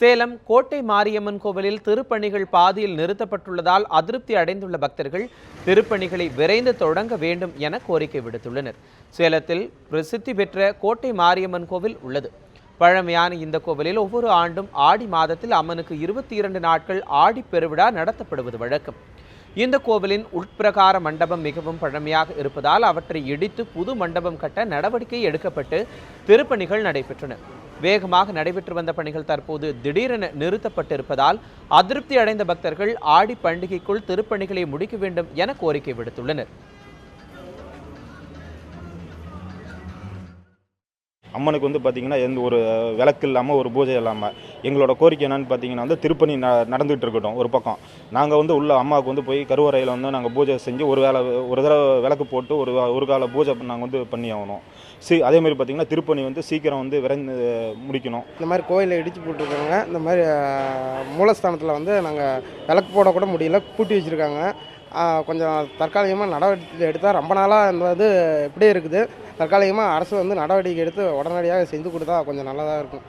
சேலம் கோட்டை மாரியம்மன் கோவிலில் திருப்பணிகள் பாதியில் நிறுத்தப்பட்டுள்ளதால் அதிருப்தி அடைந்துள்ள பக்தர்கள் திருப்பணிகளை விரைந்து தொடங்க வேண்டும் என கோரிக்கை விடுத்துள்ளனர். சேலத்தில் பிரசித்தி பெற்ற கோட்டை மாரியம்மன் கோவில் உள்ளது. பழமையான இந்த கோவிலில் ஒவ்வொரு ஆண்டும் ஆடி மாதத்தில் அம்மனுக்கு 22 நாட்கள் ஆடி பெருவிழா நடத்தப்படுவது வழக்கம். இந்த கோவிலின் உட்பிரகார மண்டபம் மிகவும் பழமையாக இருப்பதால் அவற்றை இடித்து புது மண்டபம் கட்ட நடவடிக்கை எடுக்கப்பட்டு திருப்பணிகள் நடைபெற்றன. வேகமாக நடைபெற்று வந்த பணிகள் தற்போது திடீரென நிறுத்தப்பட்டிருப்பதால் அதிருப்தி அடைந்த பக்தர்கள் ஆடி பண்டிகைக்குள் திருப்பணிகளை முடிக்க வேண்டும் என கோரிக்கை விடுத்துள்ளனர். அம்மனுக்கு பார்த்தீங்கன்னா எந்த ஒரு விளக்கு இல்லாமல் ஒரு பூஜை இல்லாமல் எங்களோட கோரிக்கை என்னன்னு பார்த்தீங்கன்னா திருப்பணி நடந்துகிட்டு இருக்கட்டும். ஒரு பக்கம் நாங்கள் உள்ள அம்மாவுக்கு போய் கருவறையில் நாங்கள் பூஜை செஞ்சு ஒரு தடவை விளக்கு போட்டு ஒரு கால பூஜை நாங்கள் பண்ணி ஆகணும். அதேமாதிரி பார்த்தீங்கன்னா திருப்பணி சீக்கிரம் விரைந்து முடிக்கணும். இந்த மாதிரி கோயிலை இடித்து போட்டுருக்காங்க. இந்த மாதிரி மூலஸ்தானத்தில் நாங்கள் விளக்கு போட கூட முடியல, பூட்டி வச்சுருக்காங்க. கொஞ்சம் தற்காலிகமாக நடவடிக்கை எடுத்தால் ரொம்ப நாளாக இந்த இப்படியே இருக்குது. தற்காலிகமாக அரசு நடவடிக்கை எடுத்து உடனடியாக செஞ்சு கொடுத்தா கொஞ்சம் நல்லதாக இருக்கும்.